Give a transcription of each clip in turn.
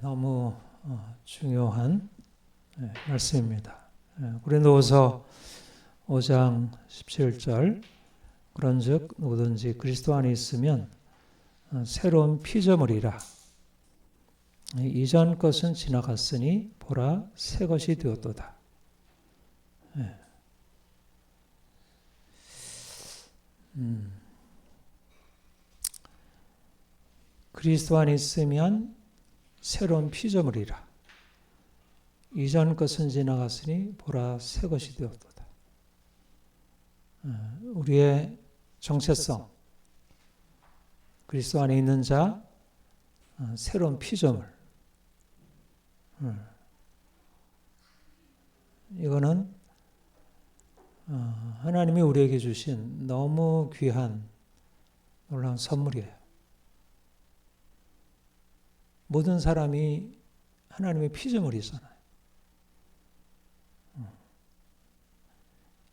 너무 중요한 말씀입니다. 고린도후서 5장 17절 그런즉 누구든지 그리스도 안에 있으면 새로운 피조물이라. 이전 것은 지나갔으니 보라 새 것이 되었도다. 그리스도 안에 있으면 새로운 피조물이라. 이전 것은 지나갔으니 보라 새 것이 되었도다. 우리의 정체성, 그리스도 안에 있는 자, 새로운 피조물. 이거는 하나님이 우리에게 주신 너무 귀한 놀라운 선물이에요. 모든 사람이 하나님의 피조물이잖아요.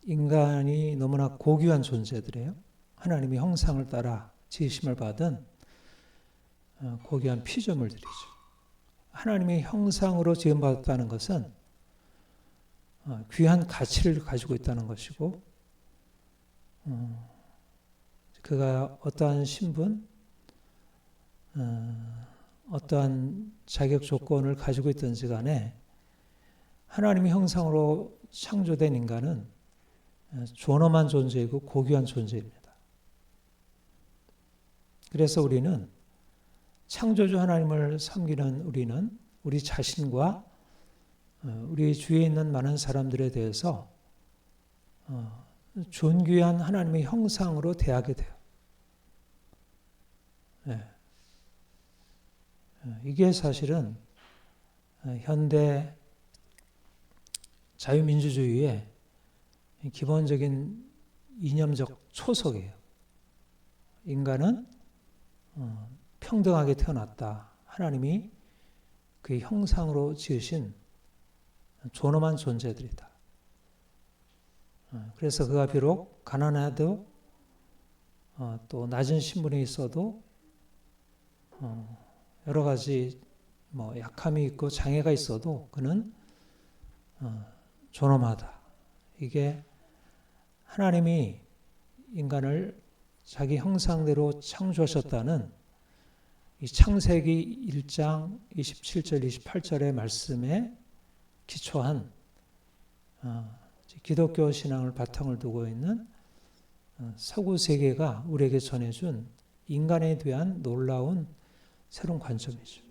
인간이 너무나 고귀한 존재들이에요. 하나님의 형상을 따라 지으심을 받은 고귀한 피조물들이죠. 하나님의 형상으로 지음받았다는 것은 귀한 가치를 가지고 있다는 것이고, 그가 어떠한 신분, 어떠한 자격 조건을 가지고 있든지 간에 하나님의 형상으로 창조된 인간은 존엄한 존재이고 고귀한 존재입니다. 그래서 우리는 창조주 하나님을 섬기는 우리는 우리 자신과 우리 주위에 있는 많은 사람들에 대해서 존귀한 하나님의 형상으로 대하게 돼요. 이게 사실은 현대 자유민주주의의 기본적인 이념적 초석이에요. 인간은 평등하게 태어났다. 하나님이 그 형상으로 지으신 존엄한 존재들이다. 그래서 그가 비록 가난해도 또 낮은 신분에 있어도 여러 가지 약함이 있고 장애가 있어도 그는 존엄하다. 이게 하나님이 인간을 자기 형상대로 창조하셨다는 이 창세기 1장 27절 28절의 말씀에 기초한 기독교 신앙을 바탕을 두고 있는 서구 세계가 우리에게 전해준 인간에 대한 놀라운 새로운 관점이죠.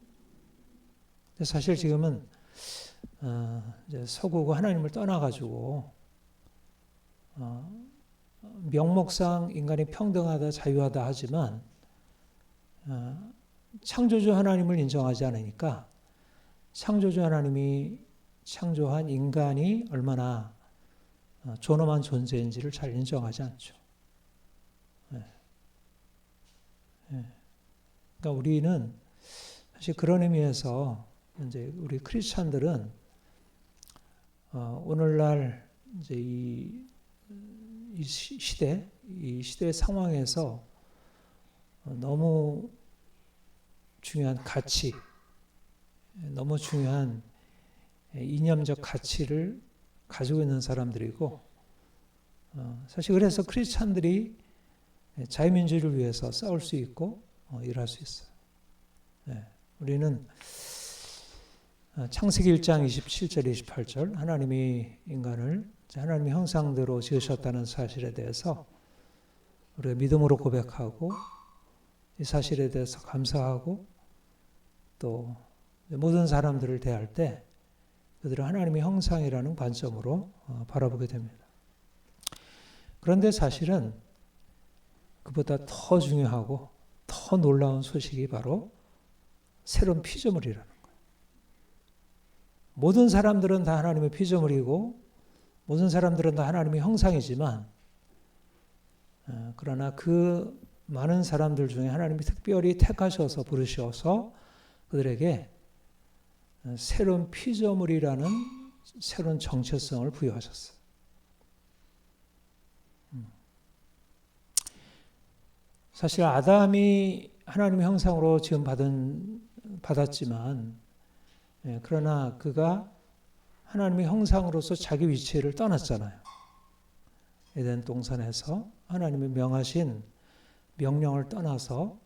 사실 지금은 이제 서구가 하나님을 떠나가지고 명목상 인간이 평등하다, 자유하다 하지만 창조주 하나님을 인정하지 않으니까 창조주 하나님이 창조한 인간이 얼마나 존엄한 존재인지를 잘 인정하지 않죠. 그러니까 우리는 사실 그런 의미에서 이제 우리 크리스찬들은 오늘날 이제 이 시대의 상황에서 너무 중요한 가치, 너무 중요한 이념적 가치를 가지고 있는 사람들이고, 사실 그래서 크리스찬들이 자유민주를 위해서 싸울 수 있고 일할 수 있어요. 우리는 창세기 1장 27절 28절 하나님이 인간을 하나님의 형상대로 지으셨다는 사실에 대해서 우리가 믿음으로 고백하고 이 사실에 대해서 감사하고 또 모든 사람들을 대할 때 그들은 하나님의 형상이라는 관점으로 바라보게 됩니다. 그런데 사실은 그보다 더 중요하고 더 놀라운 소식이 바로 새로운 피조물이라는 거예요. 모든 사람들은 다 하나님의 피조물이고 모든 사람들은 다 하나님의 형상이지만 그러나 그 많은 사람들 중에 하나님이 특별히 택하셔서 부르셔서 그들에게 새로운 피조물이라는 새로운 정체성을 부여하셨어요. 사실 아담이 하나님의 형상으로 지음받은 받았지만 그러나 그가 하나님의 형상으로서 자기 위치를 떠났잖아요. 에덴 동산에서 하나님이 명하신 명령을 떠나서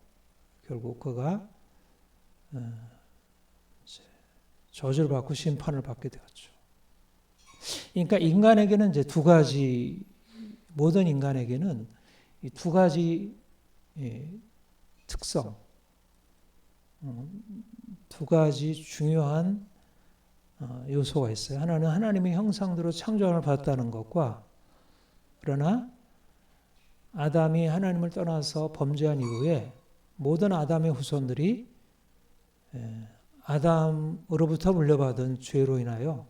결국 그가 저주를 받고 심판을 받게 되었죠. 그러니까 인간에게는 이제 두 가지, 모든 인간에게는 이 두 가지 특성, 두 가지 중요한 요소가 있어요. 하나는 하나님의 형상대로 창조함을 받았다는 것과, 그러나 아담이 하나님을 떠나서 범죄한 이후에 모든 아담의 후손들이 아담으로부터 물려받은 죄로 인하여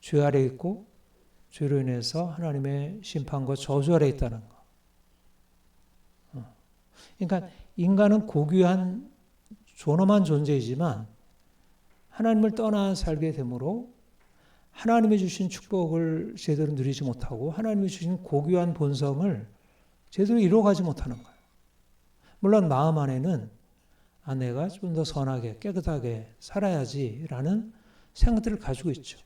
죄 아래 있고, 죄로 인해서 하나님의 심판과 저주 아래 있다는 것. 그러니까 인간은 고귀한 존엄한 존재이지만 하나님을 떠나 살게 되므로 하나님이 주신 축복을 제대로 누리지 못하고 하나님이 주신 고귀한 본성을 제대로 이루어가지 못하는 거예요. 물론 마음 안에는 내가 좀 더 선하게 깨끗하게 살아야지라는 생각들을 가지고 있죠.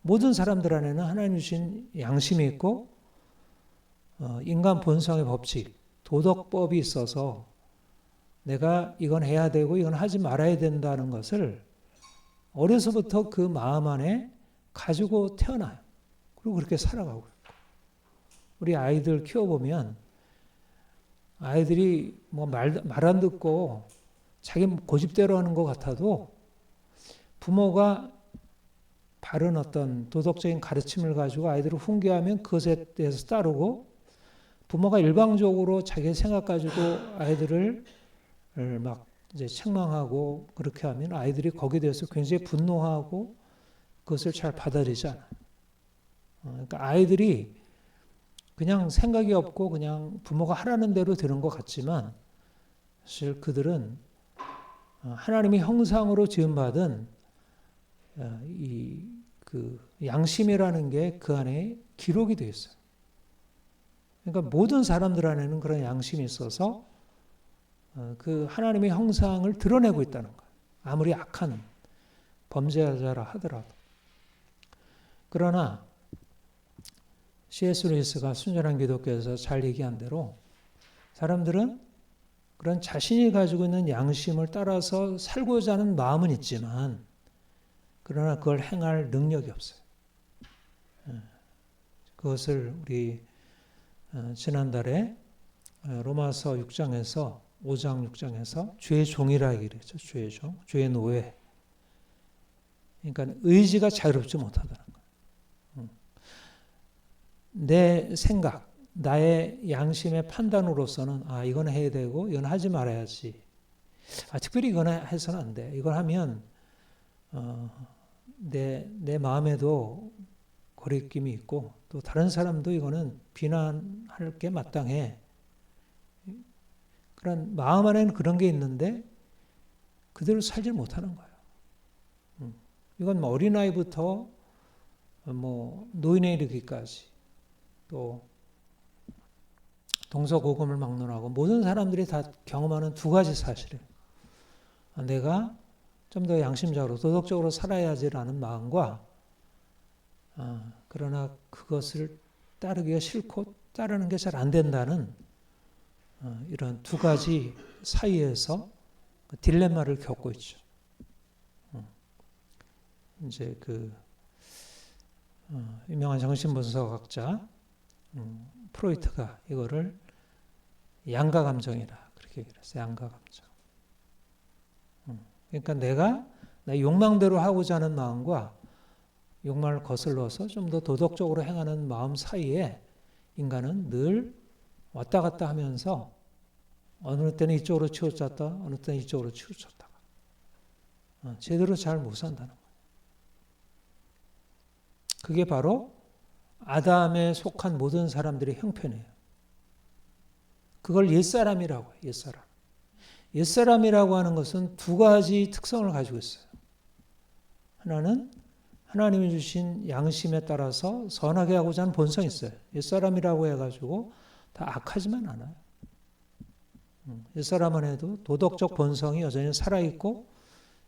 모든 사람들 안에는 하나님 주신 양심이 있고 인간 본성의 법칙, 도덕법이 있어서 내가 이건 해야 되고 이건 하지 말아야 된다는 것을 어려서부터 그 마음 안에 가지고 태어나요. 그리고 그렇게 살아가고 있고. 우리 아이들 키워보면 아이들이 뭐 말 안 듣고 자기 고집대로 하는 것 같아도 부모가 바른 어떤 도덕적인 가르침을 가지고 아이들을 훈계하면 그것에 대해서 따르고, 부모가 일방적으로 자기 생각 가지고 아이들을 막 이제 책망하고 그렇게 하면 아이들이 거기에 대해서 굉장히 분노하고 그것을 잘 받아들이지 않아요. 그러니까 아이들이 그냥 생각이 없고 그냥 부모가 하라는 대로 되는 것 같지만 사실 그들은 하나님의 형상으로 지음받은 그 양심이라는 게 그 안에 기록이 되어 있어요. 그러니까 모든 사람들 안에는 그런 양심이 있어서 그 하나님의 형상을 드러내고 있다는 거예요. 아무리 악한 범죄자라 하더라도. 그러나 C.S. 루이스가 순전한 기독교에서 잘 얘기한 대로 사람들은 그런 자신이 가지고 있는 양심을 따라서 살고자 하는 마음은 있지만 그러나 그걸 행할 능력이 없어요. 그것을 우리 지난달에 로마서 6장에서 5장 6장에서 죄의 종이라 얘기를 했죠. 죄의 종, 죄의 노예. 그러니까 의지가 자유롭지 못하다는 거예요. 내 생각, 나의 양심의 판단으로서는 이건 해야 되고 이건 하지 말아야지. 특별히 이건 해서는 안 돼. 이걸 하면 내 마음에도 거리낌이 있고 또 다른 사람도 이거는 비난할 게 마땅해. 그런 마음 안에는 그런 게 있는데 그대로 살지 못하는 거예요. 이건 뭐 어린아이부터 뭐 노인에 이르기까지 또 동서고금을 막론하고 모든 사람들이 다 경험하는 두 가지 사실이에요. 내가 좀 더 양심적으로 도덕적으로 살아야지라는 마음과 그러나 그것을 따르기가 싫고 따르는 게 잘 안 된다는 이런 두 가지 사이에서 딜레마를 겪고 있죠. 이제 그 유명한 정신분석학자 프로이트가 이거를 양가 감정이라 그렇게 얘기를 했어요. 양가 감정. 그러니까 내가 내 욕망대로 하고자 하는 마음과 욕망을 거슬러서 좀 더 도덕적으로 행하는 마음 사이에 인간은 늘 왔다 갔다 하면서 어느 때는 이쪽으로 치우쳤다, 어느 때는 이쪽으로 치우쳤다가 제대로 잘 못 산다는 거예요. 그게 바로 아담에 속한 모든 사람들의 형편이에요. 그걸 옛사람이라고 해요. 옛사람. 옛사람이라고 하는 것은 두 가지 특성을 가지고 있어요. 하나는 하나님이 주신 양심에 따라서 선하게 하고자 하는 본성이 있어요. 옛사람이라고 해가지고 다 악하지만 않아요. 옛사람 안에도 도덕적 본성이 여전히 살아있고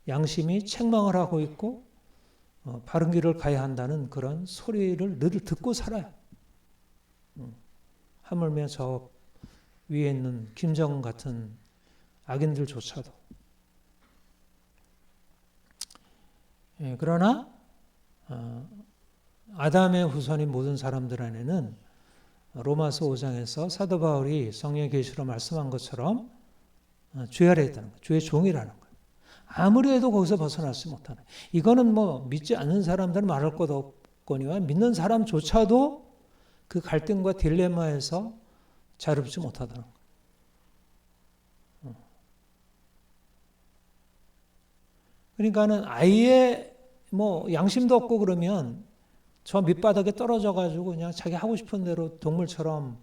양심이 책망을 하고 있고 바른 길을 가야 한다는 그런 소리를 늘 듣고 살아요. 하물며 저 위에 있는 김정은 같은 악인들조차도. 그러나 아담의 후손인 모든 사람들 안에는 로마서 5장에서 사도 바울이 성령의 계시로 말씀한 것처럼 죄 아래 있다는 거예요. 죄의 종이라는 거예요. 아무리 해도 거기서 벗어나지 못하는. 이거는 뭐 믿지 않는 사람들은 말할 것 없거니와 믿는 사람조차도 그 갈등과 딜레마에서 자유롭지 못하다는 거예요. 그러니까는 아예 뭐 양심도 없고 그러면 저 밑바닥에 떨어져 가지고 그냥 자기 하고 싶은 대로 동물처럼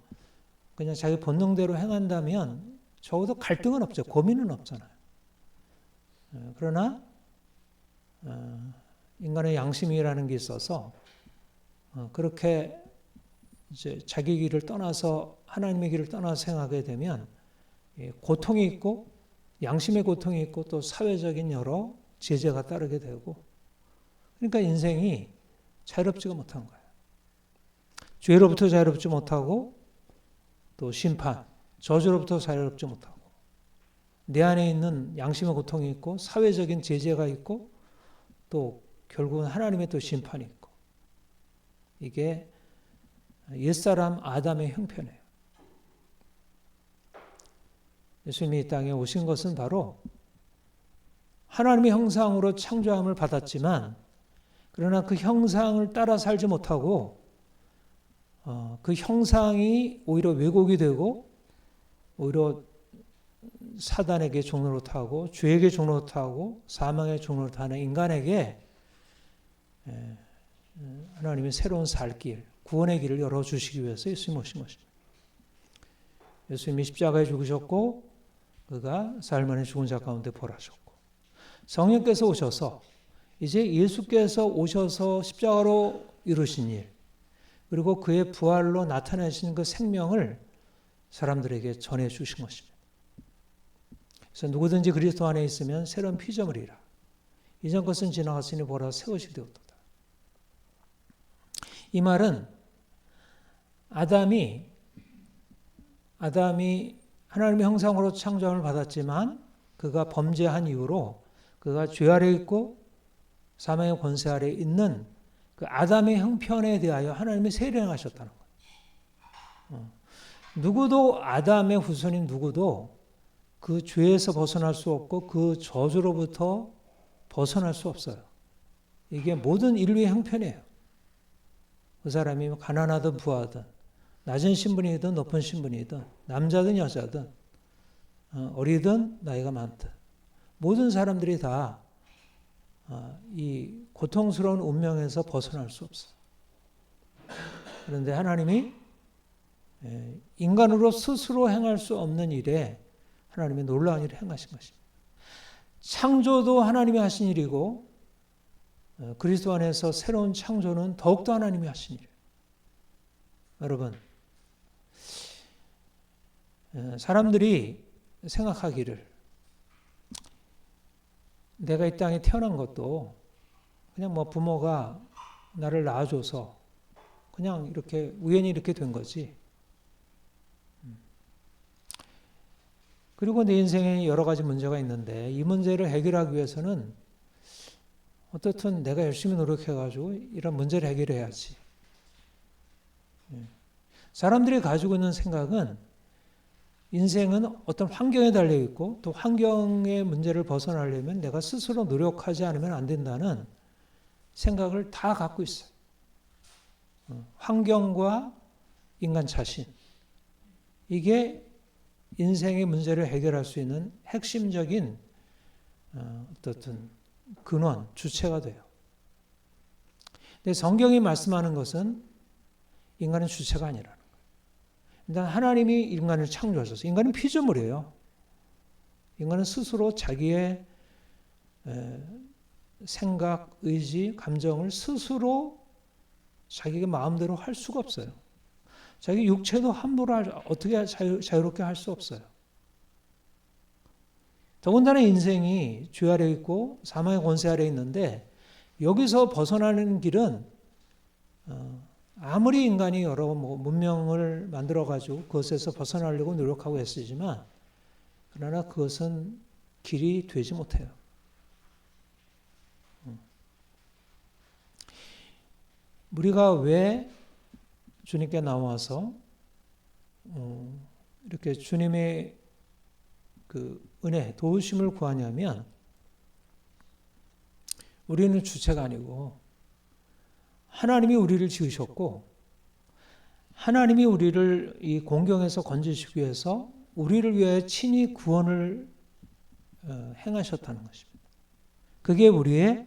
그냥 자기 본능대로 행한다면 적어도 갈등은 없죠. 고민은 없잖아요. 그러나 인간의 양심이라는 게 있어서 그렇게 이제 자기 길을 떠나서 하나님의 길을 떠나서 행하게 되면 고통이 있고 양심의 고통이 있고 또 사회적인 여러 제재가 따르게 되고 그러니까 인생이 자유롭지가 못한 거예요. 죄로부터 자유롭지 못하고 또 심판, 저주로부터 자유롭지 못하고 내 안에 있는 양심의 고통이 있고 사회적인 제재가 있고 또 결국은 하나님의 또 심판이 있고 이게 옛사람 아담의 형편이에요. 예수님이 이 땅에 오신 것은 바로 하나님의 형상으로 창조함을 받았지만 그러나 그 형상을 따라 살지 못하고 그 형상이 오히려 왜곡이 되고 오히려 사단에게 종노릇하고 죄에게 종노릇하고 사망의 종노릇하는 인간에게 하나님의 새로운 살 길, 구원의 길을 열어주시기 위해서 예수님이 오신 것입니다. 예수님이 십자가에 죽으셨고 그가 사흘 만에 죽은 자 가운데 부활하셨고 성령께서 오셔서 이제 예수께서 오셔서 십자가로 이루신 일 그리고 그의 부활로 나타내신 그 생명을 사람들에게 전해 주신 것입니다. 그래서 누구든지 그리스도 안에 있으면 새로운 피조물이라. 이전 것은 지나갔으니 보라 새 것이 되었도다. 이 말은 아담이 하나님의 형상으로 창조함을 받았지만 그가 범죄한 이후로 그가 죄 아래 있고 사망의 권세 아래 있는 그 아담의 형편에 대하여 하나님이 세례하셨다는 거예요. 누구도 아담의 후손인 누구도 그 죄에서 벗어날 수 없고 그 저주로부터 벗어날 수 없어요. 이게 모든 인류의 형편이에요. 그 사람이 가난하든 부하든 낮은 신분이든 높은 신분이든 남자든 여자든 어리든 나이가 많든 모든 사람들이 다 이 고통스러운 운명에서 벗어날 수 없어요. 그런데 하나님이 인간으로 스스로 행할 수 없는 일에 하나님이 놀라운 일을 행하신 것입니다. 창조도 하나님이 하신 일이고 그리스도 안에서 새로운 창조는 더욱더 하나님이 하신 일이에요. 여러분, 사람들이 생각하기를 내가 이 땅에 태어난 것도 그냥 뭐 부모가 나를 낳아줘서 그냥 이렇게 우연히 이렇게 된 거지. 그리고 내 인생에 여러 가지 문제가 있는데 이 문제를 해결하기 위해서는 어떻든 내가 열심히 노력해가지고 이런 문제를 해결해야지. 사람들이 가지고 있는 생각은 인생은 어떤 환경에 달려있고 또 환경의 문제를 벗어나려면 내가 스스로 노력하지 않으면 안 된다는 생각을 다 갖고 있어요. 환경과 인간 자신. 이게 인생의 문제를 해결할 수 있는 핵심적인 어떤 근원, 주체가 돼요. 근데 성경이 말씀하는 것은 인간은 주체가 아니라는 거예요. 일단 하나님이 인간을 창조하셔서 인간은 피조물이에요. 인간은 스스로 자기의 생각, 의지, 감정을 스스로 자기가 마음대로 할 수가 없어요. 자기 육체도 함부로 어떻게 자유롭게 할 수 없어요. 더군다나 인생이 죄 아래 있고 사망의 권세 아래 있는데 여기서 벗어나는 길은 아무리 인간이 여러 문명을 만들어가지고 그것에서 벗어나려고 노력하고 애쓰지만 그러나 그것은 길이 되지 못해요. 우리가 왜 주님께 나와서 이렇게 주님의 그 은혜, 도우심을 구하냐면 우리는 주체가 아니고 하나님이 우리를 지으셨고 하나님이 우리를 이 공경에서 건지시기 위해서 우리를 위해 친히 구원을 행하셨다는 것입니다. 그게 우리의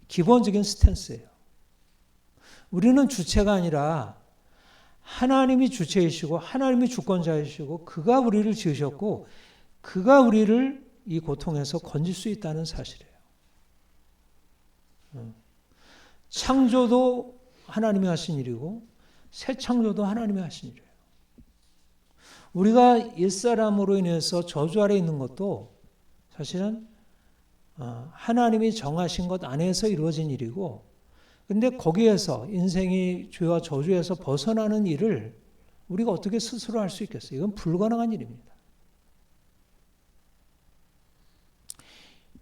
기본적인 스탠스예요. 우리는 주체가 아니라 하나님이 주체이시고 하나님이 주권자이시고 그가 우리를 지으셨고 그가 우리를 이 고통에서 건질 수 있다는 사실이에요. 창조도 하나님이 하신 일이고 새 창조도 하나님이 하신 일이에요. 우리가 옛사람으로 인해서 저주 아래 있는 것도 사실은 하나님이 정하신 것 안에서 이루어진 일이고 근데 거기에서 인생이 죄와 저주에서 벗어나는 일을 우리가 어떻게 스스로 할 수 있겠어요? 이건 불가능한 일입니다.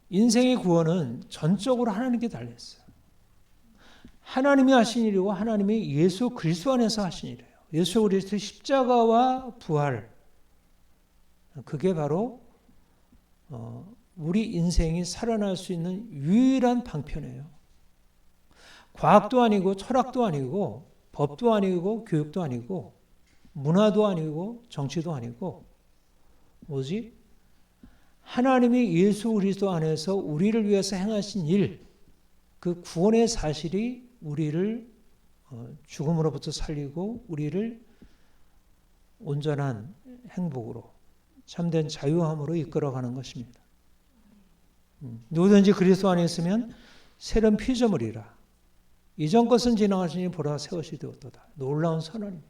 인생의 구원은 전적으로 하나님께 달려있어요. 하나님이 하신 일이고 하나님이 예수 그리스도 안에서 하신 일이에요. 예수 그리스도의 십자가와 부활 그게 바로 우리 인생이 살아날 수 있는 유일한 방편이에요. 과학도 아니고 철학도 아니고 법도 아니고 교육도 아니고 문화도 아니고 정치도 아니고 뭐지? 하나님이 예수 그리스도 안에서 우리를 위해서 행하신 일, 그 구원의 사실이 우리를 죽음으로부터 살리고 우리를 온전한 행복으로 참된 자유함으로 이끌어가는 것입니다. 누구든지 그리스도 안에 있으면 새로운 피조물이라. 이전 것은 지나가시니 보라 새 것이 되었도다. 놀라운 선언입니다.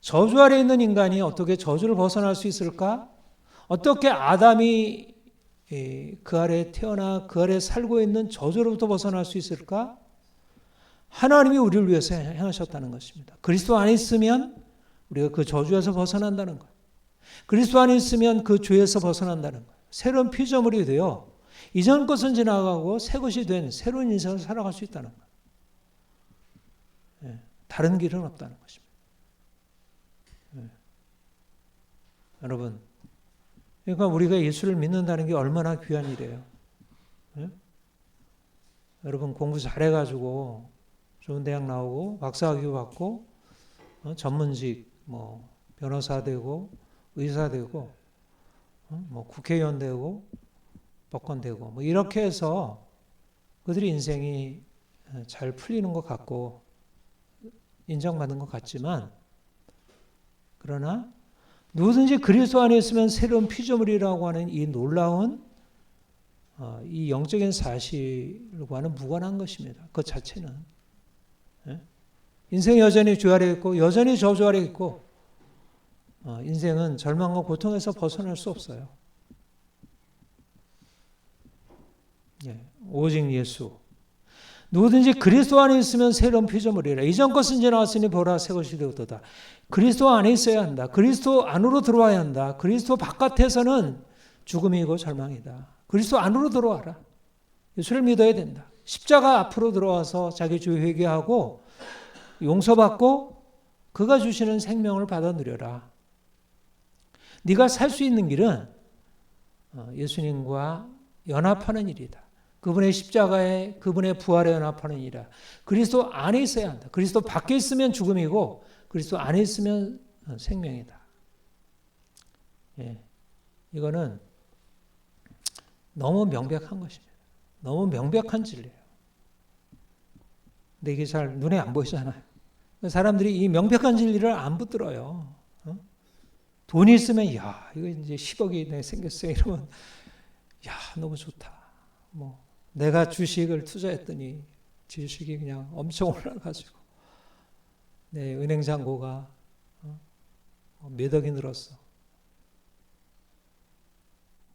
저주 아래 있는 인간이 어떻게 저주를 벗어날 수 있을까? 어떻게 아담이 그 아래 태어나 그 아래 살고 있는 저주로부터 벗어날 수 있을까? 하나님이 우리를 위해서 행하셨다는 것입니다. 그리스도 안에 있으면 우리가 그 저주에서 벗어난다는 거예요. 그리스도 안에 있으면 그 죄에서 벗어난다는 거예요. 새로운 피조물이 되어 이전 것은 지나가고 새 것이 된 새로운 인생을 살아갈 수 있다는 거예요. 다른 길은 없다는 것입니다. 여러분, 그러니까 우리가 예수를 믿는다는 게 얼마나 귀한 일이에요. 여러분 공부 잘해가지고 좋은 대학 나오고 박사학위 받고 전문직 뭐 변호사 되고 의사 되고 뭐 국회의원 되고 법관 되고 뭐 이렇게 해서 그들이 인생이 잘 풀리는 것 같고 인정받는 것 같지만 그러나 누구든지 그리스도 안에 있으면 새로운 피조물이라고 하는 이 놀라운 이 영적인 사실과는 무관한 것입니다. 그 자체는 인생이 여전히 죄 아래 있고 여전히 저주 아래 있고 인생은 절망과 고통에서 벗어날 수 없어요. 오직 예수. 누구든지 그리스도 안에 있으면 새로운 피조물이라. 이전 것은 지나갔으니 보라 새 것이 되었도다. 그리스도 안에 있어야 한다. 그리스도 안으로 들어와야 한다. 그리스도 바깥에서는 죽음이고 절망이다. 그리스도 안으로 들어와라. 예수를 믿어야 된다. 십자가 앞으로 들어와서 자기 죄 회개하고 용서받고 그가 주시는 생명을 받아 누려라. 네가 살 수 있는 길은 예수님과 연합하는 일이다. 그분의 십자가에 그분의 부활에 연합하는 일이라. 그리스도 안에 있어야 한다. 그리스도 밖에 있으면 죽음이고 그리스도 안에 있으면 생명이다. 이거는 너무 명백한 것입니다. 너무 명백한 진리예요. 근데 이게 잘 눈에 안 보이잖아요. 사람들이 이 명백한 진리를 안 붙들어요. 돈이 있으면 야 이거 이제 10억이 생겼어요. 이러면 야 너무 좋다. 뭐 내가 주식을 투자했더니 주식이 그냥 엄청 올라가지고 내 은행 잔고가 몇 억이 늘었어.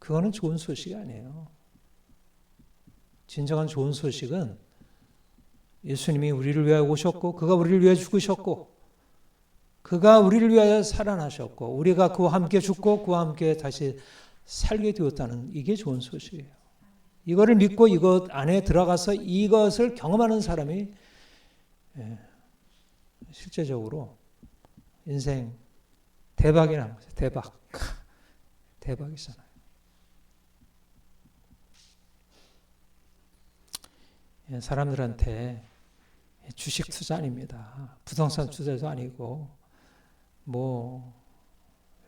그거는 좋은 소식이 아니에요. 진정한 좋은 소식은 예수님이 우리를 위하여 오셨고 그가 우리를 위하여 죽으셨고 그가 우리를 위하여 살아나셨고 우리가 그와 함께 죽고 그와 함께 다시 살게 되었다는 이게 좋은 소식이에요. 이거를 믿고 이것 안에 들어가서 이것을 경험하는 사람이 실제적으로 인생 대박이 나는 거죠. 대박. 대박이잖아요. 사람들한테 주식 투자 아닙니다. 부동산 투자도 아니고 뭐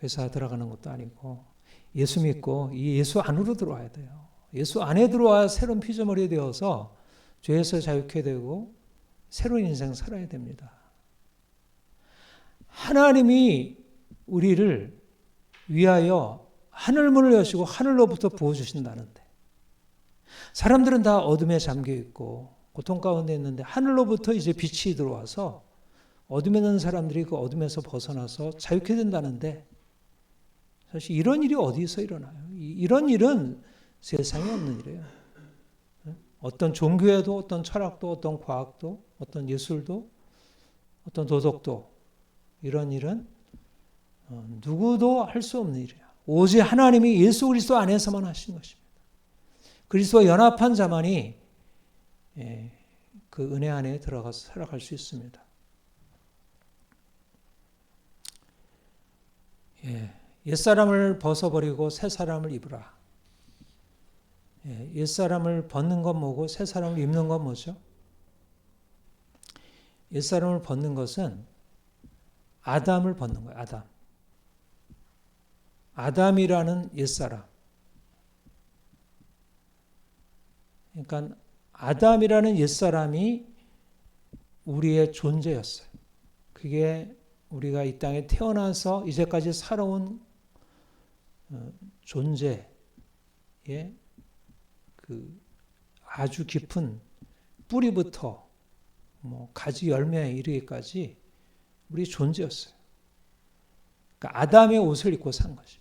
회사 들어가는 것도 아니고 예수 믿고 이 예수 안으로 들어와야 돼요. 예수 안에 들어와 새로운 피조물이 되어서 죄에서 자유케 되고 새로운 인생 살아야 됩니다. 하나님이 우리를 위하여 하늘문을 여시고 하늘로부터 부어주신다는데 사람들은 다 어둠에 잠겨 있고 고통 가운데 있는데 하늘로부터 이제 빛이 들어와서 어둠에 있는 사람들이 그 어둠에서 벗어나서 자유케 된다는데 사실 이런 일이 어디서 일어나요? 이런 일은 세상에 없는 일이에요. 어떤 종교에도 어떤 철학도 어떤 과학도 어떤 예술도 어떤 도덕도 이런 일은 누구도 할 수 없는 일이에요. 오직 하나님이 예수 그리스도 안에서만 하신 것입니다. 그리스도와 연합한 자만이 그 은혜 안에 들어가서 살아갈 수 있습니다. 옛사람을 벗어버리고 새사람을 입으라. 옛사람을 벗는 건 뭐고 새사람을 입는 건 뭐죠? 옛사람을 벗는 것은 아담을 벗는 거예요. 아담. 아담이라는 옛사람. 그러니까 아담이라는 옛사람이 우리의 존재였어요. 그게 우리가 이 땅에 태어나서 이제까지 살아온 존재의 그 아주 깊은 뿌리부터 뭐 가지 열매에 이르기까지 우리 존재였어요. 그러니까 아담의 옷을 입고 산 것이죠.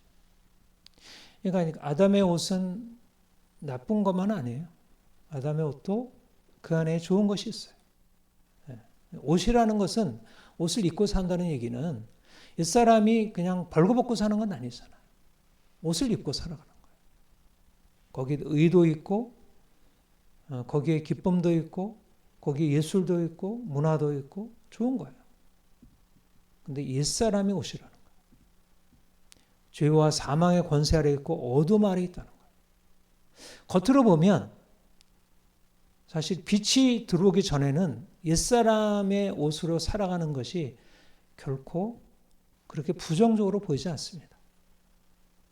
그러니까 아담의 옷은 나쁜 것만 아니에요. 아담의 옷도 그 안에 좋은 것이 있어요. 옷이라는 것은 옷을 입고 산다는 얘기는 옛사람이 그냥 벌거벗고 사는 건 아니잖아요. 옷을 입고 살아가는 거예요. 거기에 의도 있고 거기에 기쁨도 있고 거기에 예술도 있고 문화도 있고 좋은 거예요. 근데 옛사람이 옷이라는 거예요. 죄와 사망의 권세 아래 있고 어둠 아래 있다는 거예요. 겉으로 보면 사실 빛이 들어오기 전에는 옛사람의 옷으로 살아가는 것이 결코 그렇게 부정적으로 보이지 않습니다.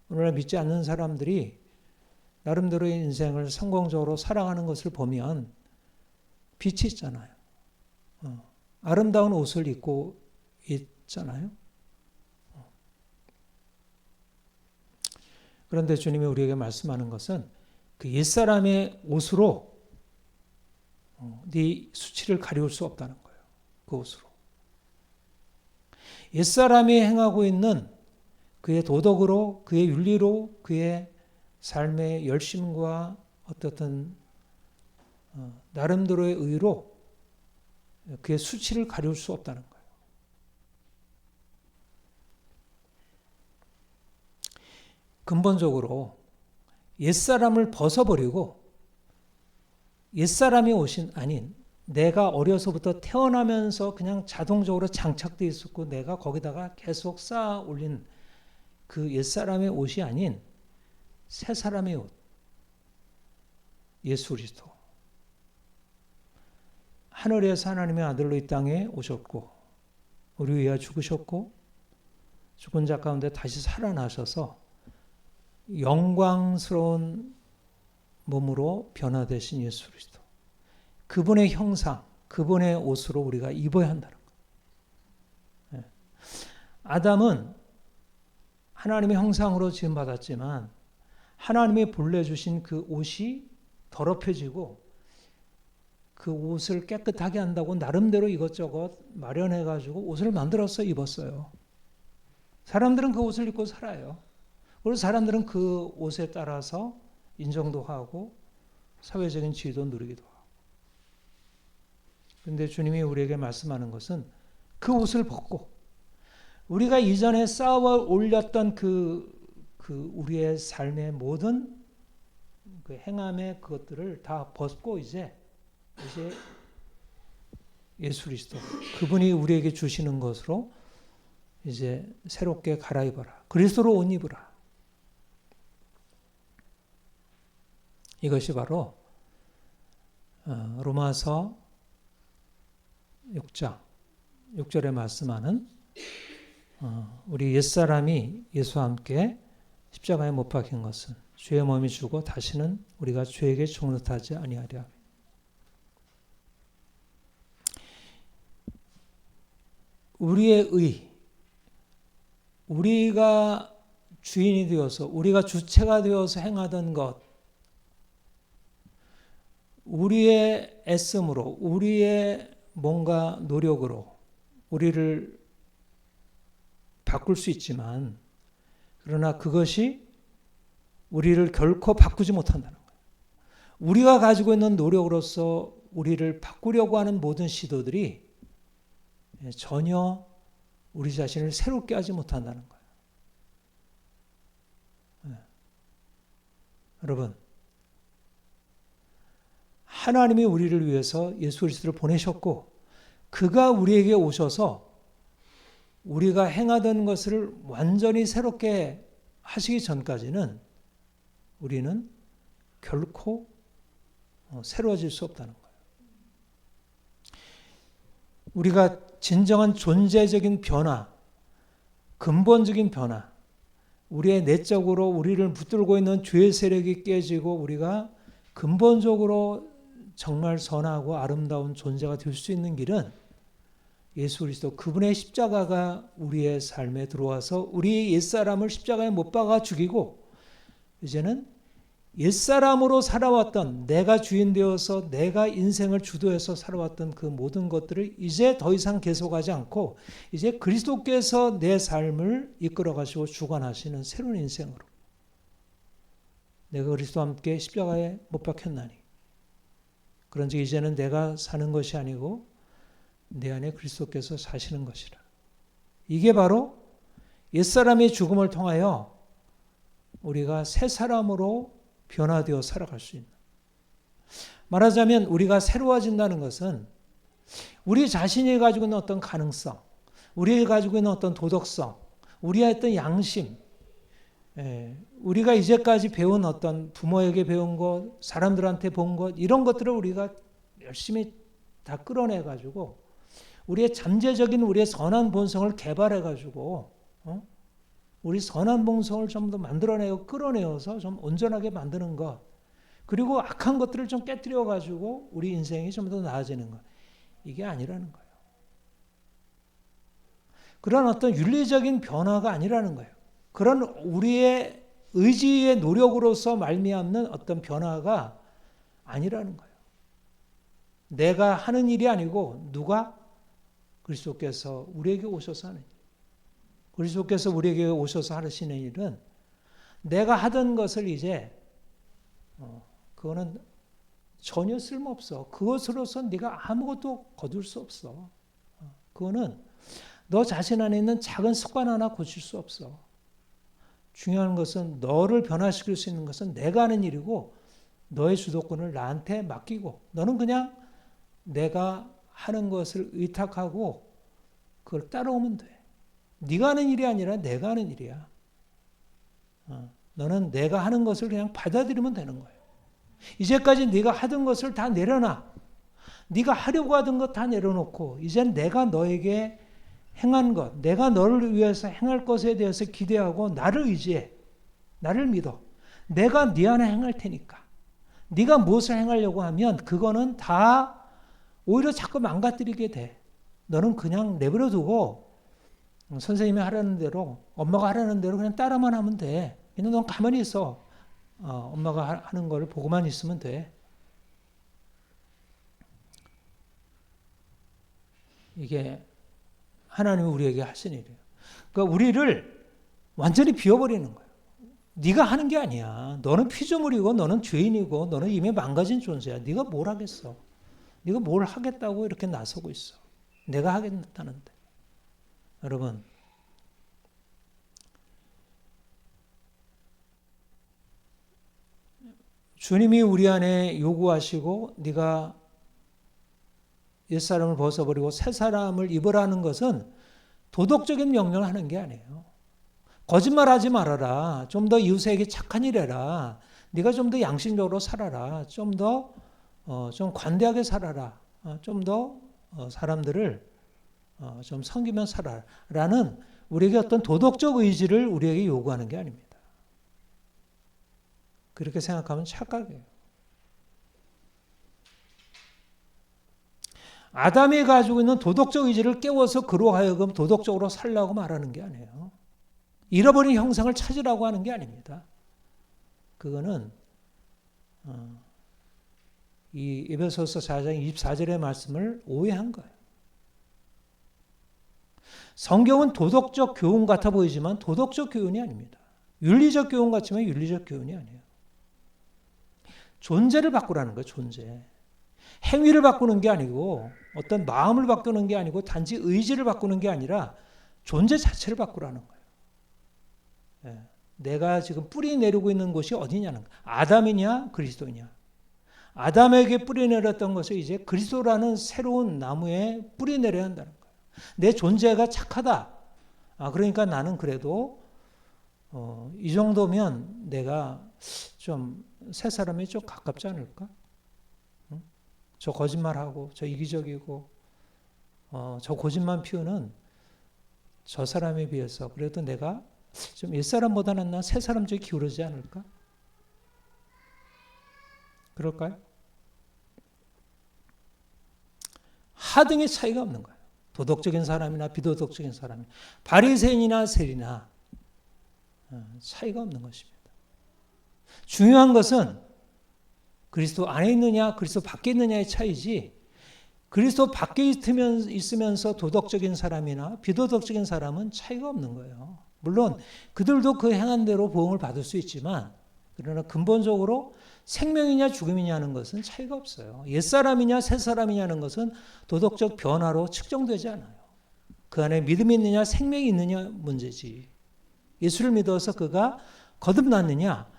오늘날 믿지 않는 사람들이 나름대로의 인생을 성공적으로 살아가는 것을 보면 빛이 있잖아요. 아름다운 옷을 입고 있잖아요. 그런데 주님이 우리에게 말씀하는 것은 그 옛사람의 옷으로 네 수치를 가리울 수 없다는 거예요. 그 옷으로. 옛사람이 행하고 있는 그의 도덕으로, 그의 윤리로, 그의 삶의 열심과 어떻든 나름대로의 의로 그의 수치를 가리울 수 없다는 거예요. 근본적으로 옛사람을 벗어버리고 옛사람이 옷이 아닌 내가 어려서부터 태어나면서 그냥 자동적으로 장착되어 있었고 내가 거기다가 계속 쌓아 올린 그 옛사람의 옷이 아닌 새사람의 옷, 예수 그리스도. 하늘에서 하나님의 아들로 이 땅에 오셨고 우리 위하여 죽으셨고 죽은 자 가운데 다시 살아나셔서 영광스러운 몸으로 변화되신 예수 그리스도. 그분의 형상, 그분의 옷으로 우리가 입어야 한다는 거예요. 아담은 하나님의 형상으로 지음받았지만 하나님이 본래 주신 그 옷이 더럽혀지고 그 옷을 깨끗하게 한다고 나름대로 이것저것 마련해가지고 옷을 만들어서 입었어요. 사람들은 그 옷을 입고 살아요. 그래서 사람들은 그 옷에 따라서 인정도 하고 사회적인 지위도 누리기도 하고. 그런데 주님이 우리에게 말씀하는 것은 그 옷을 벗고 우리가 이전에 쌓아 올렸던 그 우리의 삶의 모든 그 행함의 그것들을 다 벗고 이제 예수 그리스도 그분이 우리에게 주시는 것으로 이제 새롭게 갈아입어라. 그리스도로 옷 입으라. 이것이 바로 로마서 6장 6절에 말씀하는 우리 옛사람이 예수와 함께 십자가에 못 박힌 것은 죄의 몸이 주고 다시는 우리가 죄에게 종노하지 아니하려. 우리의 의, 우리가 주인이 되어서 우리가 주체가 되어서 행하던 것, 우리의 애씀으로 우리의 뭔가 노력으로 우리를 바꿀 수 있지만 그러나 그것이 우리를 결코 바꾸지 못한다는 거예요. 우리가 가지고 있는 노력으로서 우리를 바꾸려고 하는 모든 시도들이 전혀 우리 자신을 새롭게 하지 못한다는 거예요. 여러분, 하나님이 우리를 위해서 예수 그리스도를 보내셨고 그가 우리에게 오셔서 우리가 행하던 것을 완전히 새롭게 하시기 전까지는 우리는 결코 새로워질 수 없다는 거예요. 우리가 진정한 존재적인 변화, 근본적인 변화, 우리의 내적으로 우리를 붙들고 있는 죄의 세력이 깨지고 우리가 근본적으로 정말 선하고 아름다운 존재가 될 수 있는 길은 예수 그리스도 그분의 십자가가 우리의 삶에 들어와서 우리 옛사람을 십자가에 못 박아 죽이고 이제는 옛사람으로 살아왔던 내가 주인 되어서 내가 인생을 주도해서 살아왔던 그 모든 것들을 이제 더 이상 계속하지 않고 이제 그리스도께서 내 삶을 이끌어 가시고 주관하시는 새로운 인생으로 내가 그리스도와 함께 십자가에 못 박혔나니 그런즉 이제는 내가 사는 것이 아니고 내 안에 그리스도께서 사시는 것이라. 이게 바로 옛사람의 죽음을 통하여 우리가 새 사람으로 변화되어 살아갈 수 있는. 말하자면 우리가 새로워진다는 것은 우리 자신이 가지고 있는 어떤 가능성, 우리가 가지고 있는 어떤 도덕성, 우리의 어떤 양심, 우리가 이제까지 배운 어떤 부모에게 배운 것, 사람들한테 본 것, 이런 것들을 우리가 열심히 다 끌어내가지고 우리의 잠재적인 우리의 선한 본성을 개발해가지고 우리 선한 본성을 좀 더 만들어내고 끌어내어서 좀 온전하게 만드는 것 그리고 악한 것들을 좀 깨뜨려가지고 우리 인생이 좀 더 나아지는 것 이게 아니라는 거예요. 그런 어떤 윤리적인 변화가 아니라는 거예요. 그런 우리의 의지의 노력으로서 말미암는 어떤 변화가 아니라는 거예요. 내가 하는 일이 아니고 누가 그리스도께서 우리에게 오셔서 하는 일. 그리스도께서 우리에게 오셔서 하시는 일은 내가 하던 것을 이제 그거는 전혀 쓸모없어. 그것으로서 네가 아무것도 거둘 수 없어. 그거는 너 자신 안에 있는 작은 습관 하나 고칠 수 없어. 중요한 것은 너를 변화시킬 수 있는 것은 내가 하는 일이고 너의 주도권을 나한테 맡기고 너는 그냥 내가 하는 것을 의탁하고 그걸 따라오면 돼. 네가 하는 일이 아니라 내가 하는 일이야. 너는 내가 하는 것을 그냥 받아들이면 되는 거예요. 이제까지 네가 하던 것을 다 내려놔. 네가 하려고 하던 것 다 내려놓고 이젠 내가 너에게 행한 것, 내가 너를 위해서 행할 것에 대해서 기대하고 나를 의지해. 나를 믿어. 내가 네 안에 행할 테니까. 네가 무엇을 행하려고 하면 그거는 다 오히려 자꾸 망가뜨리게 돼. 너는 그냥 내버려 두고 선생님이 하라는 대로 엄마가 하라는 대로 그냥 따라만 하면 돼. 그냥 넌 가만히 있어. 엄마가 하는 걸 보고만 있으면 돼. 이게 하나님이 우리에게 하신 일이에요. 그러니까 우리를 완전히 비워버리는 거예요. 네가 하는 게 아니야. 너는 피조물이고 너는 죄인이고 너는 이미 망가진 존재야. 네가 뭘 하겠어? 네가 뭘 하겠다고 이렇게 나서고 있어. 내가 하겠다는데. 여러분, 주님이 우리 안에 요구하시고 네가 옛사람을 벗어버리고 새 사람을 입으라는 것은 도덕적인 명령을 하는 게 아니에요. 거짓말하지 말아라. 좀 더 이웃에게 착한 일 해라. 네가 좀 더 양심적으로 살아라. 좀 더 좀 관대하게 살아라. 좀 더 사람들을 좀 섬기며 살아라는 우리에게 어떤 도덕적 의지를 우리에게 요구하는 게 아닙니다. 그렇게 생각하면 착각이에요. 아담이 가지고 있는 도덕적 의지를 깨워서 그로 하여금 도덕적으로 살라고 말하는 게 아니에요. 잃어버린 형상을 찾으라고 하는 게 아닙니다. 그거는 이 에베소서 4장 24절의 말씀을 오해한 거예요. 성경은 도덕적 교훈 같아 보이지만 도덕적 교훈이 아닙니다. 윤리적 교훈 같지만 윤리적 교훈이 아니에요. 존재를 바꾸라는 거예요. 존재. 행위를 바꾸는 게 아니고 어떤 마음을 바꾸는 게 아니고 단지 의지를 바꾸는 게 아니라 존재 자체를 바꾸라는 거예요. 내가 지금 뿌리 내리고 있는 곳이 어디냐는 거예요. 아담이냐 그리스도냐. 아담에게 뿌리 내렸던 것을 이제 그리스도라는 새로운 나무에 뿌리 내려야 한다는 거예요. 내 존재가 착하다. 그러니까 나는 그래도 이 정도면 내가 좀 새 사람에 좀 가깝지 않을까? 응? 저 거짓말하고 저 이기적이고 저 고집만 피우는 저 사람에 비해서 그래도 내가 좀 옛사람보다는 난 새 사람 쪽에 기울어지지 않을까? 그럴까요? 하등의 차이가 없는 거예요. 도덕적인 사람이나 비도덕적인 사람이 바리새인이나 세리나 차이가 없는 것입니다. 중요한 것은 그리스도 안에 있느냐 그리스도 밖에 있느냐의 차이지 그리스도 밖에 있으면서 도덕적인 사람이나 비도덕적인 사람은 차이가 없는 거예요. 물론 그들도 그 행한 대로 보응을 받을 수 있지만 그러나 근본적으로 생명이냐 죽음이냐는 것은 차이가 없어요. 옛사람이냐 새사람이냐는 것은 도덕적 변화로 측정되지 않아요. 그 안에 믿음이 있느냐 생명이 있느냐 문제지. 예수를 믿어서 그가 거듭났느냐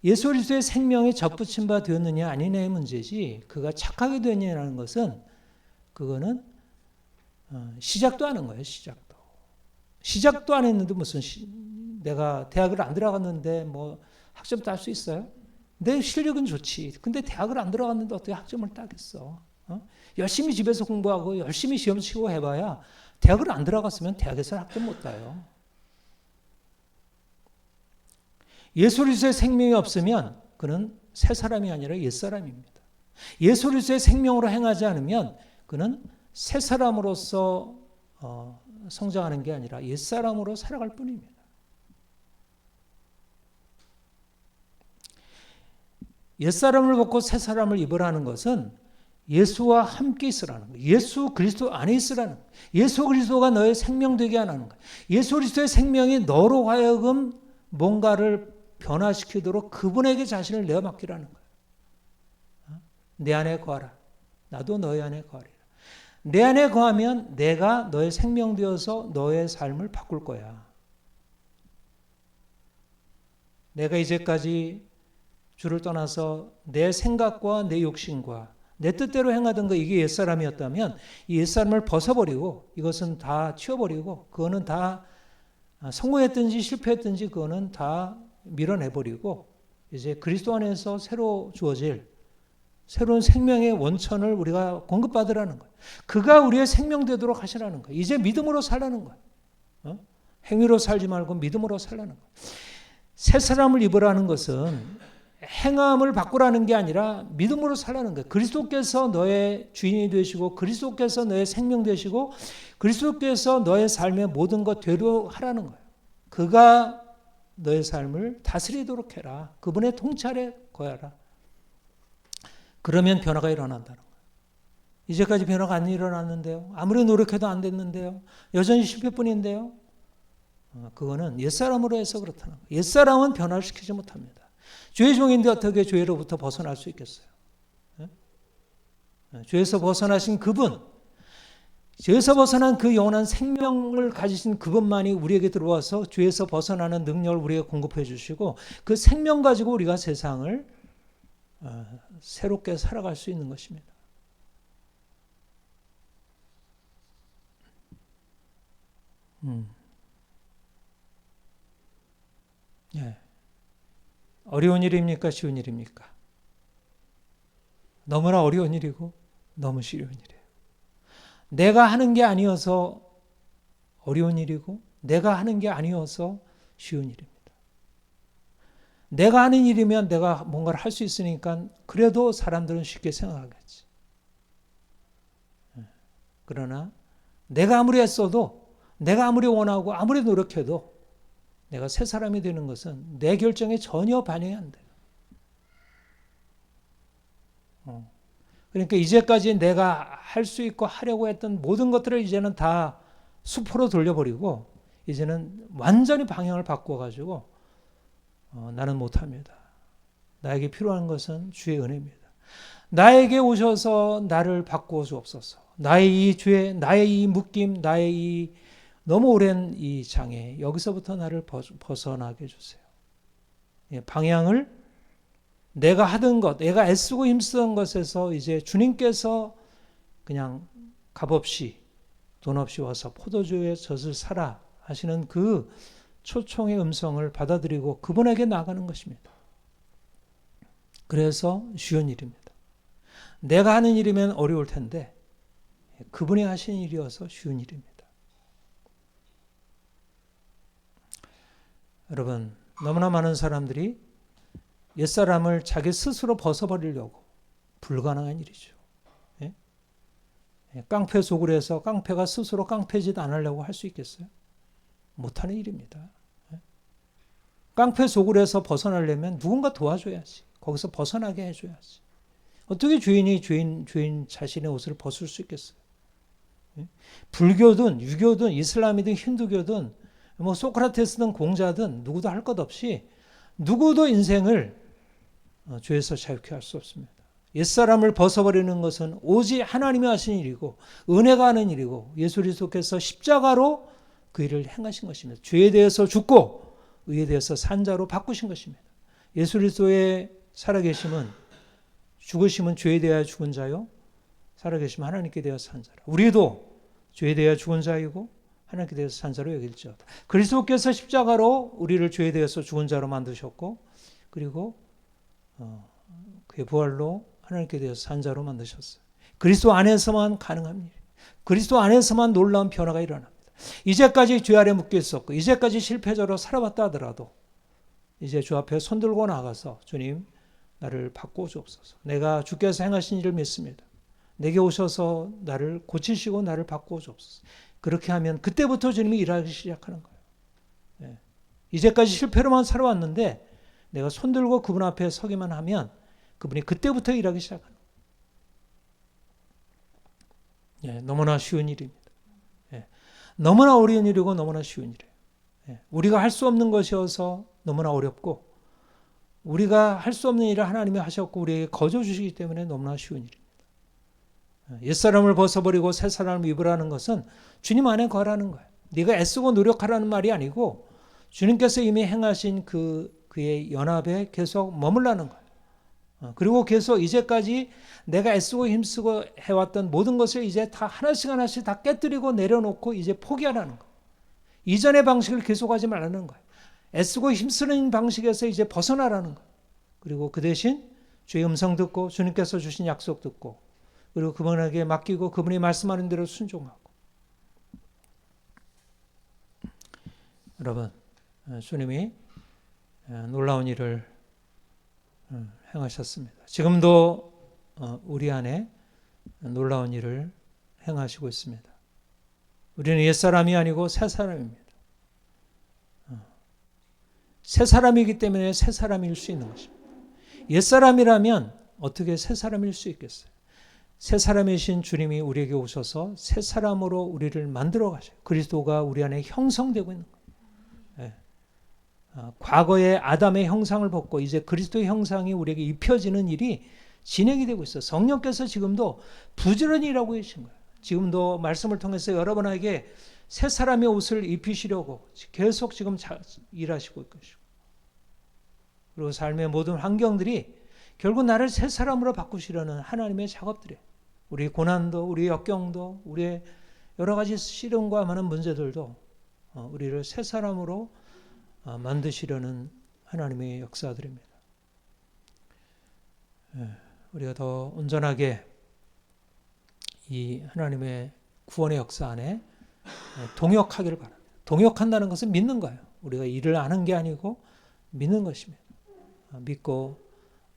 예수 그리스도의 생명에 접붙임 바 되었느냐 아니냐의 문제지 그가 착하게 되느냐는 것은 그거는 시작도 안 한 거예요. 시작도 안 했는데 무슨 내가 대학을 안 들어갔는데 뭐 학점 딸 수 있어요? 내 실력은 좋지. 근데 대학을 안 들어갔는데 어떻게 학점을 따겠어? 열심히 집에서 공부하고 열심히 시험 치고 해봐야 대학을 안 들어갔으면 대학에서 학점 못 따요. 예수 그리스도의 생명이 없으면 그는 새 사람이 아니라 옛 사람입니다. 예수 그리스도의 생명으로 행하지 않으면 그는 새 사람으로서 성장하는 게 아니라 옛 사람으로 살아갈 뿐입니다. 옛 사람을 벗고 새 사람을 입으라는 것은 예수와 함께 있으라는 거예요. 예수 그리스도 안에 있으라는 거예요. 예수 그리스도가 너의 생명 되게 하는 거예요. 예수 그리스도의 생명이 너로 하여금 뭔가를 변화시키도록 그분에게 자신을 내어 맡기라는 거예요. 내 안에 거하라. 나도 너희 안에 거하리라. 내 안에 거하면 내가 너의 생명 되어서 너의 삶을 바꿀 거야. 내가 이제까지 주를 떠나서 내 생각과 내 욕심과 내 뜻대로 행하던 거 이게 옛사람이었다면 이 옛사람을 벗어버리고 이것은 다 치워버리고 그거는 다 성공했든지 실패했든지 그거는 다 밀어내버리고 이제 그리스도 안에서 새로 주어질 새로운 생명의 원천을 우리가 공급받으라는 거예요. 그가 우리의 생명 되도록 하시라는 거예요. 이제 믿음으로 살라는 거예요. 행위로 살지 말고 믿음으로 살라는 거예요. 새 사람을 입으라는 것은 행함을 바꾸라는 게 아니라 믿음으로 살라는 거예요. 그리스도께서 너의 주인이 되시고 그리스도께서 너의 생명 되시고 그리스도께서 너의 삶의 모든 것 되도록 하라는 거예요. 그가 너의 삶을 다스리도록 해라. 그분의 통찰에 거하라. 그러면 변화가 일어난다는 거예요. 이제까지 변화가 안 일어났는데요. 아무리 노력해도 안 됐는데요. 여전히 실패뿐인데요. 그거는 옛사람으로 해서 그렇다는 거예요. 옛사람은 변화를 시키지 못합니다. 죄의 종인데 어떻게 죄로부터 벗어날 수 있겠어요? 죄에서 벗어나신 그분, 죄에서 벗어난 그 영원한 생명을 가지신 그분만이 우리에게 들어와서 죄에서 벗어나는 능력을 우리에게 공급해 주시고 그 생명 가지고 우리가 세상을 새롭게 살아갈 수 있는 것입니다. 예. 어려운 일입니까? 쉬운 일입니까? 너무나 어려운 일이고 너무 쉬운 일이에요. 내가 하는 게 아니어서 어려운 일이고 내가 하는 게 아니어서 쉬운 일입니다. 내가 하는 일이면 내가 뭔가를 할 수 있으니까 그래도 사람들은 쉽게 생각하겠지. 그러나 내가 아무리 애써도 내가 아무리 원하고 아무리 노력해도 내가 새 사람이 되는 것은 내 결정에 전혀 반영이 안 돼요. 그러니까 이제까지 내가 할 수 있고 하려고 했던 모든 것들을 이제는 다 수포로 돌려버리고 이제는 완전히 방향을 바꿔가지고 나는 못합니다. 나에게 필요한 것은 주의 은혜입니다. 나에게 오셔서 나를 바꾸어 주옵소서. 나의 이 죄, 나의 이 묶임, 나의 이 너무 오랜 이 장애, 여기서부터 나를 벗어나게 해주세요. 방향을 내가 하던 것, 내가 애쓰고 힘쓰던 것에서 이제 주님께서 그냥 값없이 돈 없이 와서 포도주의 젖을 사라 하시는 그 초청의 음성을 받아들이고 그분에게 나가는 것입니다. 그래서 쉬운 일입니다. 내가 하는 일이면 어려울 텐데 그분이 하신 일이어서 쉬운 일입니다. 여러분, 너무나 많은 사람들이 옛사람을 자기 스스로 벗어버리려고 불가능한 일이죠. 예? 깡패 속을 해서 깡패가 스스로 깡패짓 안 하려고 할 수 있겠어요? 못하는 일입니다. 예? 깡패 속을 해서 벗어나려면 누군가 도와줘야지. 거기서 벗어나게 해줘야지. 어떻게 죄인이 죄인 자신의 옷을 벗을 수 있겠어요? 예? 불교든 유교든 이슬람이든 힌두교든 뭐 소크라테스든 공자든 누구도 할 것 없이 누구도 인생을 죄에서 자유케 할 수 없습니다. 옛사람을 벗어버리는 것은 오직 하나님이 하신 일이고 은혜가 하는 일이고 예수 그리스도께서 십자가로 그 일을 행하신 것입니다. 죄에 대해서 죽고 의에 대해서 산 자로 바꾸신 것입니다. 예수 그리스도의 살아계심은 죽으심은 죄에 대하여 죽은 자요 살아계심은 하나님께 대하여 산 자라. 우리도 죄에 대하여 죽은 자이고 하나님께 대해서 산 자로 여길지어다. 그리스도께서 십자가로 우리를 죄에 대해서 죽은 자로 만드셨고 그리고 그의 부활로 하나님께 대해서 산 자로 만드셨어요. 그리스도 안에서만 가능한 일. 그리스도 안에서만 놀라운 변화가 일어납니다. 이제까지 죄 아래 묶여 있었고 이제까지 실패자로 살아왔다 하더라도 이제 주 앞에 손들고 나가서 주님 나를 바꾸어 주옵소서. 내가 주께서 행하신 일을 믿습니다. 내게 오셔서 나를 고치시고 나를 바꾸어 주옵소서. 그렇게 하면 그때부터 주님이 일하기 시작하는 거예요. 네. 이제까지 실패로만 살아왔는데 내가 손들고 그분 앞에 서기만 하면 그분이 그때부터 일하기 시작하는 거예요. 네. 너무나 쉬운 일입니다. 네. 너무나 어려운 일이고 너무나 쉬운 일이에요. 네. 우리가 할 수 없는 것이어서 너무나 어렵고 우리가 할 수 없는 일을 하나님이 하셨고 우리에게 거저 주시기 때문에 너무나 쉬운 일입니다. 옛사람을 벗어버리고 새사람을 입으라는 것은 주님 안에 거하라는 거예요. 네가 애쓰고 노력하라는 말이 아니고 주님께서 이미 행하신 그의 연합에 계속 머물라는 거예요. 그리고 계속 이제까지 내가 애쓰고 힘쓰고 해왔던 모든 것을 이제 다 하나씩 다 깨뜨리고 내려놓고 이제 포기하라는 거예요. 이전의 방식을 계속하지 말라는 거예요. 애쓰고 힘쓰는 방식에서 이제 벗어나라는 거예요. 그리고 그 대신 주의 음성 듣고 주님께서 주신 약속 듣고 그리고 그분에게 맡기고 그분이 말씀하는 대로 순종하고. 여러분, 주님이 놀라운 일을 행하셨습니다. 지금도 우리 안에 놀라운 일을 행하시고 있습니다. 우리는 옛사람이 아니고 새사람입니다. 새사람이기 때문에 새사람일 수 있는 것입니다. 옛사람이라면 어떻게 새사람일 수 있겠어요? 새사람이신 주님이 우리에게 오셔서 새사람으로 우리를 만들어 가셔요. 그리스도가 우리 안에 형성되고 있는 거예요. 과거의 아담의 형상을 벗고 이제 그리스도의 형상이 우리에게 입혀지는 일이 진행이 되고 있어요. 성령께서 지금도 부지런히 일하고 계신 거예요. 지금도 말씀을 통해서 여러분에게 새 사람의 옷을 입히시려고 계속 지금 일하시고 있고, 그리고 삶의 모든 환경들이 결국 나를 새 사람으로 바꾸시려는 하나님의 작업들이에요. 우리 고난도, 우리 역경도, 우리의 여러 가지 시련과 많은 문제들도 우리를 새 사람으로 만드시려는 하나님의 역사들입니다. 우리가 더 온전하게 이 하나님의 구원의 역사 안에 동역하기를 바랍니다. 동역한다는 것은 믿는 거예요. 우리가 일을 아는 게 아니고 믿는 것입니다. 믿고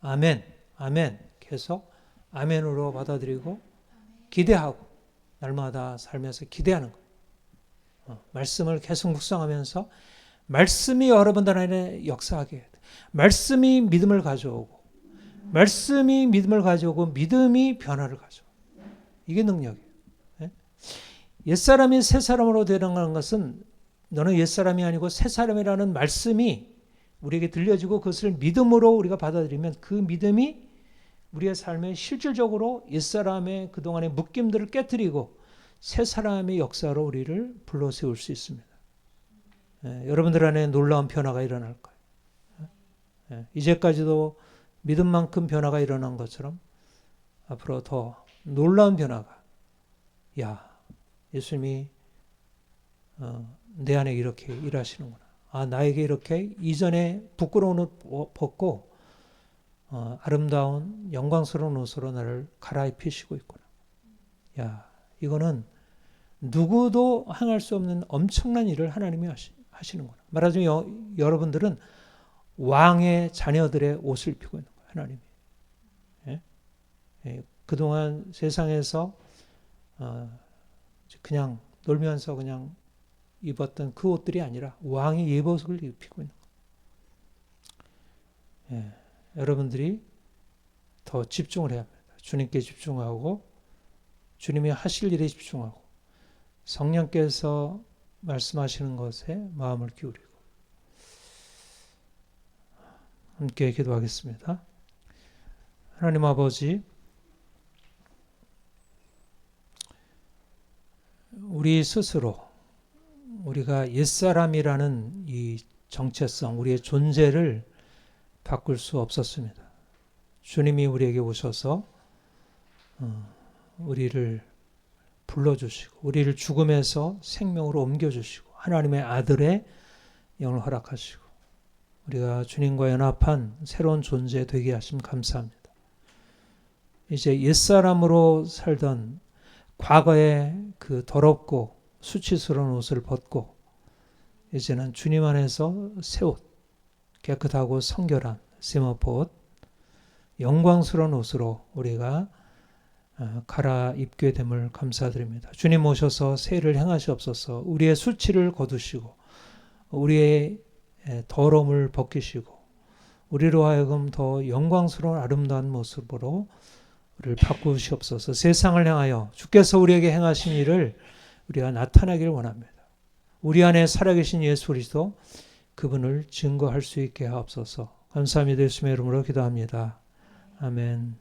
아멘, 아멘 계속 아멘으로 받아들이고 기대하고 날마다 살면서 기대하는 거예요. 말씀을 계속 묵상하면서 말씀이 여러분들 안에 역사하게 해야 돼요. 말씀이 믿음을 가져오고 말씀이 믿음을 가져오고 믿음이 변화를 가져오고, 이게 능력이에요. 옛사람이 새사람으로 되는 것은 너는 옛사람이 아니고 새사람이라는 말씀이 우리에게 들려지고 그것을 믿음으로 우리가 받아들이면 그 믿음이 우리의 삶에 실질적으로 옛사람의 그동안의 묶임들을 깨뜨리고 새사람의 역사로 우리를 불러세울 수 있습니다. 여러분들 안에 놀라운 변화가 일어날 거예요. 이제까지도 믿음만큼 변화가 일어난 것처럼 앞으로 더 놀라운 변화가, 예수님이 내 안에 이렇게 일하시는구나. 나에게 이렇게 이전에 부끄러운 옷 벗고 아름다운 영광스러운 옷으로 나를 갈아입히시고 있구나. 이거는 누구도 행할 수 없는 엄청난 일을 하나님이 하시는구나. 말하자면 여러분들은 왕의 자녀들의 옷을 입히고 있는 거예요. 하나님이. 그동안 세상에서 그냥 놀면서 그냥 입었던 그 옷들이 아니라 왕의 예복을 입히고 있는 거예요. 여러분들이 더 집중을 해야 합니다. 주님께 집중하고 주님이 하실 일에 집중하고 성령께서 말씀하시는 것에 마음을 기울이고 함께 기도하겠습니다. 하나님 아버지, 우리 스스로 우리가 옛사람이라는 이 정체성, 우리의 존재를 바꿀 수 없었습니다. 주님이 우리에게 오셔서 우리를 불러주시고 우리를 죽음에서 생명으로 옮겨주시고 하나님의 아들의 영을 허락하시고 우리가 주님과 연합한 새로운 존재 되게 하심 감사합니다. 이제 옛사람으로 살던 과거의 그 더럽고 수치스러운 옷을 벗고 이제는 주님 안에서 새 옷, 깨끗하고 성결한 세마포 옷, 영광스러운 옷으로 우리가 갈아입게 됨을 감사드립니다. 주님 오셔서 새해를 행하시옵소서. 우리의 수치를 거두시고 우리의 더러움을 벗기시고 우리로 하여금 더 영광스러운 아름다운 모습으로 우리를 바꾸시옵소서. 세상을 향하여 주께서 우리에게 행하신 일을 우리가 나타나기를 원합니다. 우리 안에 살아계신 예수 그리스도 그분을 증거할 수 있게 하옵소서. 감사합니다. 예수님의 이름으로 기도합니다. 아멘.